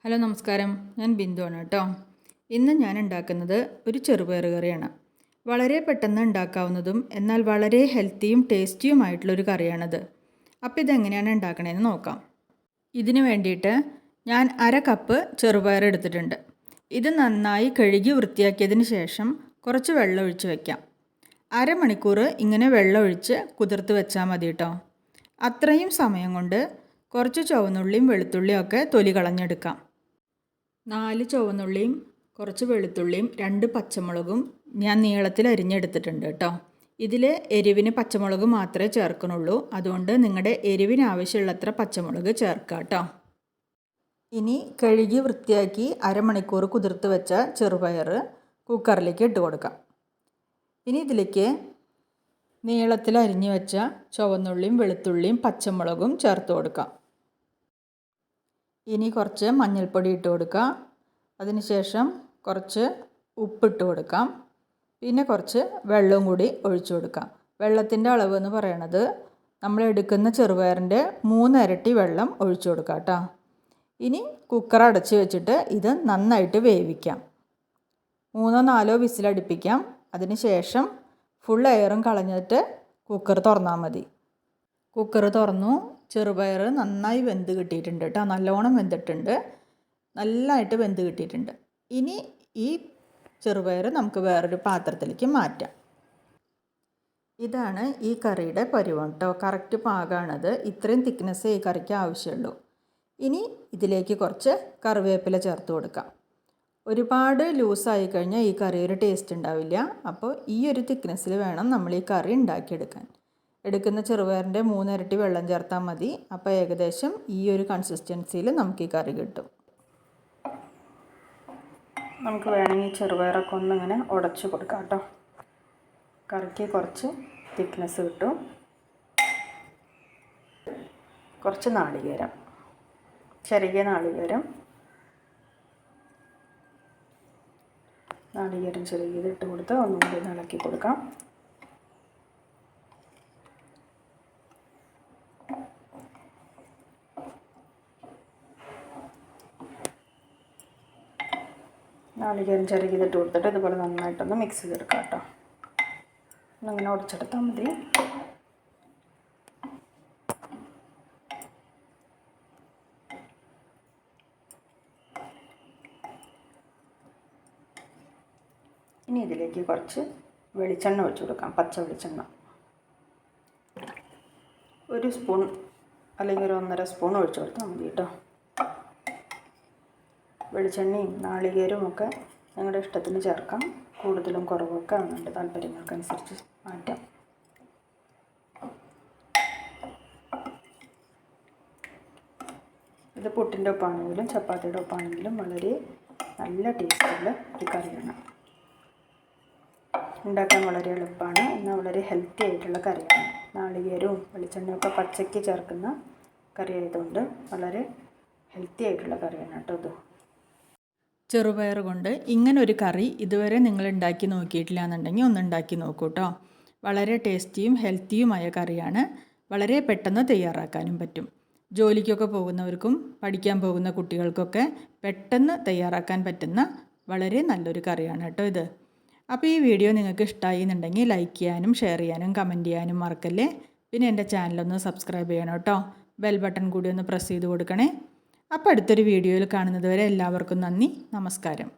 Hello നമസ്കാരം, ഞാൻ ബിന്ദുവാണ് കേട്ടോ. ഇന്ന് ഞാൻ ഉണ്ടാക്കുന്നത് ഒരു ചെറുപയർ കറിയാണ്. വളരെ പെട്ടെന്ന് ഉണ്ടാക്കാവുന്നതും എന്നാൽ വളരെ ഹെൽത്തിയും ടേസ്റ്റിയുമായിട്ടുള്ളൊരു കറിയാണത്. അപ്പോൾ ഇതെങ്ങനെയാണ് ഉണ്ടാക്കണതെന്ന് നോക്കാം. ഇതിന് വേണ്ടിയിട്ട് ഞാൻ 1/2 കപ്പ് ചെറുപയർ എടുത്തിട്ടുണ്ട്. ഇത് നന്നായി കഴുകി വൃത്തിയാക്കിയതിന് ശേഷം കുറച്ച് വെള്ളം ഒഴിച്ച് വയ്ക്കാം. 1/2 മണിക്കൂർ ഇങ്ങനെ വെള്ളം ഒഴിച്ച് കുതിർത്ത് വെച്ചാൽ മതി കേട്ടോ. അത്രയും സമയം കൊണ്ട് കുറച്ച് ചുവന്നുള്ളിയും വെളുത്തുള്ളിയും ഒക്കെ തൊലി കളഞ്ഞെടുക്കാം. 4 ചുവന്നുള്ളിയും കുറച്ച് വെളുത്തുള്ളിയും 2 പച്ചമുളകും ഞാൻ നീളത്തിൽ അരിഞ്ഞെടുത്തിട്ടുണ്ട് കേട്ടോ. ഇതിൽ എരിവിന് പച്ചമുളക് മാത്രമേ ചേർക്കണുള്ളൂ. അതുകൊണ്ട് നിങ്ങളുടെ എരിവിന് ആവശ്യമുള്ളത്ര പച്ചമുളക് ചേർക്കുക കേട്ടോ. ഇനി കഴുകി വൃത്തിയാക്കി 1/2 മണിക്കൂർ കുതിർത്ത് വെച്ച ചെറുപയർ കുക്കറിലേക്ക് ഇട്ട് കൊടുക്കാം. ഇനി ഇതിലേക്ക് നീളത്തിൽ അരിഞ്ഞു വെച്ച ചുവന്നുള്ളിയും വെളുത്തുള്ളിയും പച്ചമുളകും ചേർത്ത് കൊടുക്കാം. ഇനി കുറച്ച് മഞ്ഞൾപ്പൊടി ഇട്ട് കൊടുക്കാം. അതിനുശേഷം കുറച്ച് ഉപ്പിട്ട് കൊടുക്കാം. പിന്നെ കുറച്ച് വെള്ളവും കൂടി ഒഴിച്ചു കൊടുക്കാം. വെള്ളത്തിൻ്റെ അളവ് എന്ന് പറയണത് നമ്മൾ എടുക്കുന്ന ചെറുപയറിൻ്റെ 3 ഇരട്ടി വെള്ളം ഒഴിച്ചു കൊടുക്കാം കേട്ടോ. ഇനി കുക്കർ അടച്ച് വെച്ചിട്ട് ഇത് നന്നായിട്ട് വേവിക്കാം. 3-4 വിസിലടുപ്പിക്കാം. അതിനുശേഷം ഫുൾ എയറും കളഞ്ഞിട്ട് കുക്കർ തുറന്നാൽ മതി. കുക്കർ തുറന്നു. ചെറുപയർ നന്നായി വെന്ത് കിട്ടിയിട്ടുണ്ട് കേട്ടോ. നല്ലോണം വെന്തിട്ടുണ്ട്, നല്ലതായിട്ട് വെന്ത് കിട്ടിയിട്ടുണ്ട്. ഇനി ഈ ചെറുപയർ നമുക്ക് വേറൊരു പാത്രത്തിലേക്ക് മാറ്റാം. ഇതാണ് ഈ കറിയുടെ പരുവം കേട്ടോ. കറക്റ്റ് പാകമാണത്. ഇത്രയും തിക്നെസ്സേ ഈ കറിക്ക് ആവശ്യമുള്ളൂ. ഇനി ഇതിലേക്ക് കുറച്ച് കറിവേപ്പില ചേർത്ത് കൊടുക്കാം. ഒരുപാട് ലൂസായി കഴിഞ്ഞാൽ ഈ കറി ഒരു ടേസ്റ്റ് ഉണ്ടാവില്ല. അപ്പോൾ ഈ ഒരു തിക്നെസ്സിൽ വേണം നമ്മൾ ഈ കറി ഉണ്ടാക്കിയെടുക്കാൻ. എടുക്കുന്ന ചെറുപയറിൻ്റെ 3 ഇരട്ടി വെള്ളം ചേർത്താൽ മതി. അപ്പോൾ ഏകദേശം ഈ ഒരു കൺസിസ്റ്റൻസിയിൽ നമുക്ക് ഈ കറി കിട്ടും. നമുക്ക് വേണമെങ്കിൽ ചെറുപയറൊക്കെ ഒന്നിങ്ങനെ ഉടച്ച് കൊടുക്കാം കേട്ടോ. കറിക്ക് കുറച്ച് തിക്നെസ് കിട്ടും. കുറച്ച് നാളികേരം, ചെറിയ നാളികേരം ചെറിയതിട്ട് കൊടുത്ത് ഒന്നും കൂടി ഇളക്കി കൊടുക്കാം. നാളികേരം ചെറുകിതിട്ട് കൊടുത്തിട്ട് ഇതുപോലെ നന്നായിട്ടൊന്ന് മിക്സ് ചെയ്തെടുക്കാം കേട്ടോ. ഒന്നിങ്ങനെ ഉടച്ചെടുത്താൽ മതി. ഇനി ഇതിലേക്ക് കുറച്ച് വെളിച്ചെണ്ണ ഒഴിച്ച് കൊടുക്കാം. പച്ച വെളിച്ചെണ്ണ 1 സ്പൂൺ അല്ലെങ്കിൽ ഒരു 1.5 സ്പൂൺ ഒഴിച്ച് കൊടുത്താൽ മതി കേട്ടോ. വെളിച്ചെണ്ണയും നാളികേരവും ഒക്കെ നിങ്ങളുടെ ഇഷ്ടത്തിന് ചേർക്കാം. കൂടുതലും കുറവൊക്കെ ആവുന്നുണ്ട്, താല്പര്യങ്ങൾക്കനുസരിച്ച് മാറ്റാം. ഇത് പുട്ടിൻ്റെ ഒപ്പാണെങ്കിലും ചപ്പാത്തിയുടെ ഒപ്പാണെങ്കിലും വളരെ നല്ല ടേസ്റ്റുള്ള ഒരു കറിയാണ്. ഉണ്ടാക്കാൻ വളരെ എളുപ്പമാണ്, എന്നാൽ വളരെ ഹെൽത്തി ആയിട്ടുള്ള കറിയാണ്. നാളികേരവും വെളിച്ചെണ്ണയൊക്കെ പച്ചയ്ക്ക് ചേർക്കുന്ന കറി ആയതുകൊണ്ട് വളരെ ഹെൽത്തി ആയിട്ടുള്ള കറിയാണ് കേട്ടോ ഇത്. ചെറുപയർ കൊണ്ട് ഇങ്ങനൊരു കറി ഇതുവരെ നിങ്ങൾ ഉണ്ടാക്കി നോക്കിയിട്ടില്ല എന്നുണ്ടെങ്കിൽ ഒന്ന് ഉണ്ടാക്കി നോക്കൂ കേട്ടോ. വളരെ ടേസ്റ്റിയും ഹെൽത്തിയുമായ കറിയാണ്. വളരെ പെട്ടെന്ന് തയ്യാറാക്കാനും പറ്റും. ജോലിക്കൊക്കെ പോകുന്നവർക്കും പഠിക്കാൻ പോകുന്ന കുട്ടികൾക്കൊക്കെ പെട്ടെന്ന് തയ്യാറാക്കാൻ പറ്റുന്ന വളരെ നല്ലൊരു കറിയാണ് കേട്ടോ ഇത്. അപ്പോൾ ഈ വീഡിയോ നിങ്ങൾക്ക് ഇഷ്ടമായി എന്നുണ്ടെങ്കിൽ ലൈക്ക് ചെയ്യാനും ഷെയർ ചെയ്യാനും കമൻറ്റ് ചെയ്യാനും മറക്കല്ലേ. പിന്നെ എൻ്റെ ചാനലൊന്ന് സബ്സ്ക്രൈബ് ചെയ്യണം കേട്ടോ. ബെൽ ബട്ടൺ കൂടി ഒന്ന് പ്രസ് ചെയ്ത് കൊടുക്കണേ. അപ്പോൾ അടുത്തൊരു വീഡിയോയിൽ കാണുന്നത് വരെ എല്ലാവർക്കും നന്ദി, നമസ്കാരം.